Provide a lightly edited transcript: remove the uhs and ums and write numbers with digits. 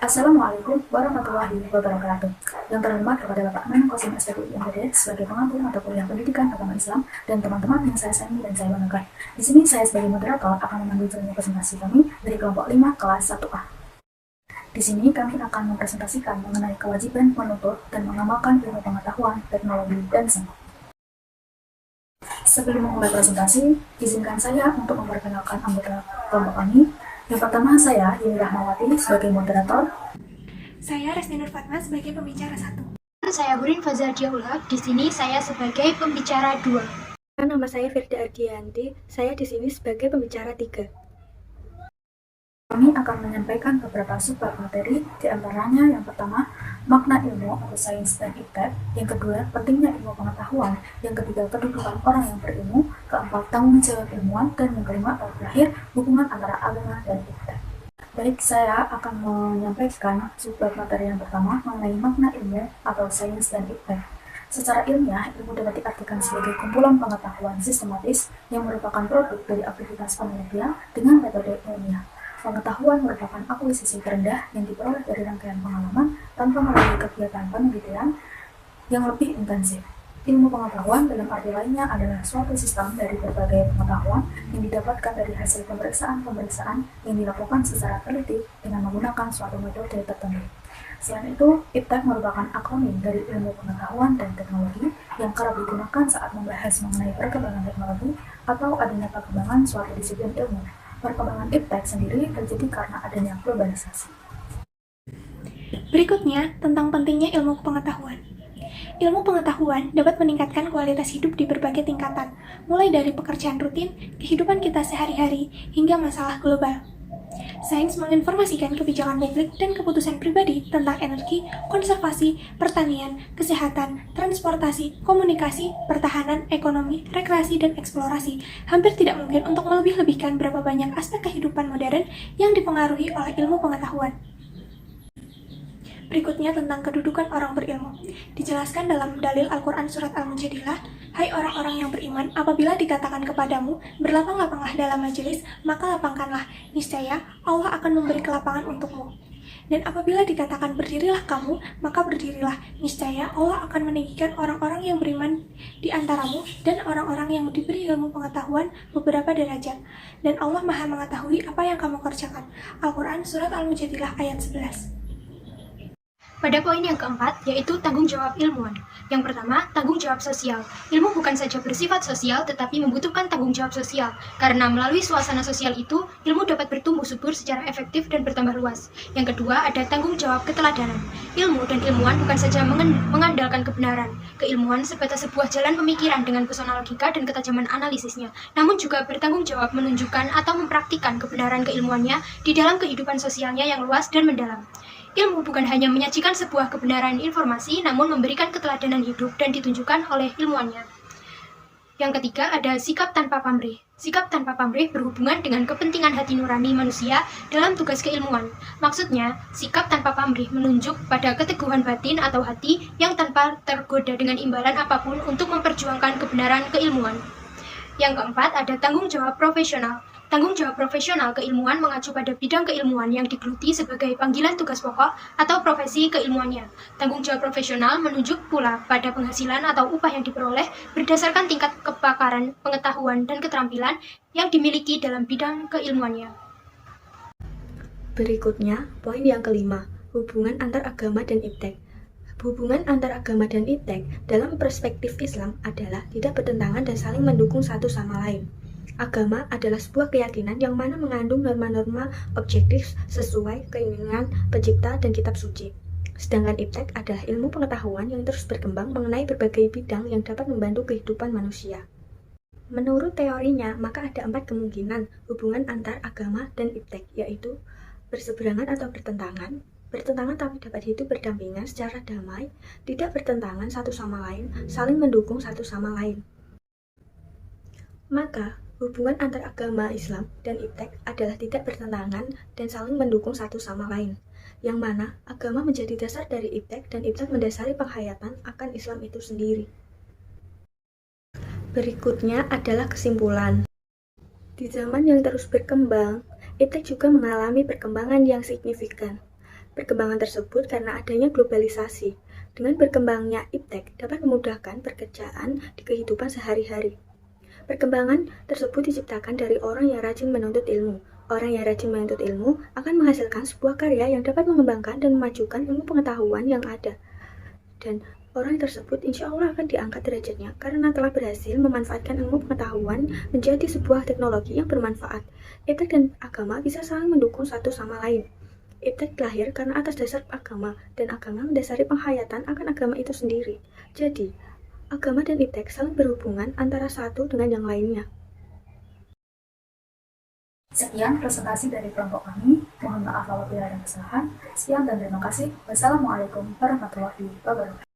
Assalamualaikum warahmatullahi wabarakatuh. Yang terhormat kepada Bapak Menko SPPI MPD sebagai pengampu mata kuliah Pendidikan Agama Islam dan teman-teman yang saya sayangi dan saya banggakan. Di sini saya sebagai moderator akan memandu ilmu presentasi kami dari kelompok 5 kelas 1A. Di sini kami akan mempresentasikan mengenai kewajiban menuntut dan mengamalkan ilmu pengetahuan, teknologi, dan sains. Sebelum memulai presentasi, izinkan saya untuk memperkenalkan anggota kelompok kami. Yang pertama saya, Yuni Rahmawati, sebagai moderator. Saya Resti Nur Fatma sebagai pembicara 1. Saya Hurin Fazadia Ulhaq, di sini saya sebagai pembicara 2. Nama saya Firda Ardianti, saya di sini sebagai pembicara 3. Kami akan menyampaikan beberapa subbab materi, di antaranya yang pertama, makna ilmu atau sains dan iptek, yang kedua, pentingnya ilmu pengetahuan, yang ketiga, kedudukan orang yang berilmu, keempat, tanggung jawab ilmuwan, dan yang kelima atau terakhir, hubungan antara agama dan iptek. Baik, saya akan menyampaikan subbab materi yang pertama mengenai makna ilmu atau sains dan iptek. Secara ilmiah, ilmu dapat diartikan sebagai kumpulan pengetahuan sistematis yang merupakan produk dari aktivitas penelitian dengan metode ilmiah. Pengetahuan merupakan akuisisi terendah yang diperoleh dari rangkaian pengalaman tanpa melalui kegiatan penelitian yang lebih intensif. Ilmu pengetahuan dalam arti lainnya adalah suatu sistem dari berbagai pengetahuan yang didapatkan dari hasil pemeriksaan-pemeriksaan yang dilakukan secara teliti dengan menggunakan suatu metode tertentu. Selain itu, iptek merupakan akronim dari ilmu pengetahuan dan teknologi yang kerap digunakan saat membahas mengenai perkembangan teknologi atau adanya perkembangan suatu disiplin ilmu. Perkembangan iptek sendiri terjadi karena adanya globalisasi. Berikutnya, tentang pentingnya ilmu pengetahuan. Ilmu pengetahuan dapat meningkatkan kualitas hidup di berbagai tingkatan, mulai dari pekerjaan rutin, kehidupan kita sehari-hari, hingga masalah global. Sains menginformasikan kebijakan publik dan keputusan pribadi tentang energi, konservasi, pertanian, kesehatan, transportasi, komunikasi, pertahanan, ekonomi, rekreasi, dan eksplorasi. Hampir tidak mungkin untuk melebih-lebihkan berapa banyak aspek kehidupan modern yang dipengaruhi oleh ilmu pengetahuan. Berikutnya tentang kedudukan orang berilmu. Dijelaskan dalam dalil Al-Quran Surat Al-Mujadilah, "Hai orang-orang yang beriman, apabila dikatakan kepadamu, berlapang-lapanglah dalam majelis, maka lapangkanlah, niscaya Allah akan memberi kelapangan untukmu. Dan apabila dikatakan berdirilah kamu, maka berdirilah, niscaya Allah akan meninggikan orang-orang yang beriman di antaramu dan orang-orang yang diberi ilmu pengetahuan beberapa derajat. Dan Allah Maha mengetahui apa yang kamu kerjakan." Al-Quran Surat Al-Mujadilah ayat 11. Pada poin yang keempat, yaitu tanggung jawab ilmuwan. Yang pertama, tanggung jawab sosial. Ilmu bukan saja bersifat sosial, tetapi membutuhkan tanggung jawab sosial. Karena melalui suasana sosial itu, ilmu dapat bertumbuh subur secara efektif dan bertambah luas. Yang kedua, ada tanggung jawab keteladanan. Ilmu dan ilmuwan bukan saja mengandalkan kebenaran. Keilmuan sebatas sebuah jalan pemikiran dengan pesona logika dan ketajaman analisisnya, namun juga bertanggung jawab menunjukkan atau mempraktikkan kebenaran keilmuannya di dalam kehidupan sosialnya yang luas dan mendalam. Ilmu bukan hanya menyajikan sebuah kebenaran informasi, namun memberikan keteladanan hidup dan ditunjukkan oleh ilmuannya. Yang ketiga, ada sikap tanpa pamrih. Sikap tanpa pamrih berhubungan dengan kepentingan hati nurani manusia dalam tugas keilmuan. Maksudnya, sikap tanpa pamrih menunjuk pada keteguhan batin atau hati yang tanpa tergoda dengan imbalan apapun untuk memperjuangkan kebenaran keilmuan. Yang keempat, ada tanggung jawab profesional. Tanggung jawab profesional keilmuan mengacu pada bidang keilmuan yang digeluti sebagai panggilan tugas pokok atau profesi keilmuannya. Tanggung jawab profesional menunjuk pula pada penghasilan atau upah yang diperoleh berdasarkan tingkat kepakaran, pengetahuan, dan keterampilan yang dimiliki dalam bidang keilmuannya. Berikutnya, poin yang kelima, hubungan antar agama dan iptek. Hubungan antar agama dan iptek dalam perspektif Islam adalah tidak bertentangan dan saling mendukung satu sama lain. Agama adalah sebuah keyakinan yang mana mengandung norma-norma objektif sesuai keinginan pencipta dan kitab suci. Sedangkan iptek adalah ilmu pengetahuan yang terus berkembang mengenai berbagai bidang yang dapat membantu kehidupan manusia. Menurut teorinya, maka ada 4 kemungkinan hubungan antar agama dan iptek, yaitu berseberangan atau bertentangan tapi dapat hidup berdampingan secara damai, tidak bertentangan satu sama lain, saling mendukung satu sama lain. Maka, hubungan antar agama Islam dan iptek adalah tidak bertentangan dan saling mendukung satu sama lain, yang mana agama menjadi dasar dari iptek dan iptek mendasari penghayatan akan Islam itu sendiri. Berikutnya adalah kesimpulan. Di zaman yang terus berkembang, iptek juga mengalami perkembangan yang signifikan. Perkembangan tersebut karena adanya globalisasi. Dengan berkembangnya iptek dapat memudahkan pekerjaan di kehidupan sehari-hari. Perkembangan tersebut diciptakan dari orang yang rajin menuntut ilmu. Orang yang rajin menuntut ilmu akan menghasilkan sebuah karya yang dapat mengembangkan dan memajukan ilmu pengetahuan yang ada. Dan orang tersebut insya Allah akan diangkat derajatnya karena telah berhasil memanfaatkan ilmu pengetahuan menjadi sebuah teknologi yang bermanfaat. Iptek dan agama bisa saling mendukung satu sama lain. Iptek lahir karena atas dasar agama, dan agama mendasari penghayatan akan agama itu sendiri. Jadi, agama dan iptek saling berhubungan antara satu dengan yang lainnya. Sekian presentasi dari kelompok kami. Mohon maaf apabila ada kesalahan. Sekian dan terima kasih. Wassalamualaikum warahmatullahi wabarakatuh.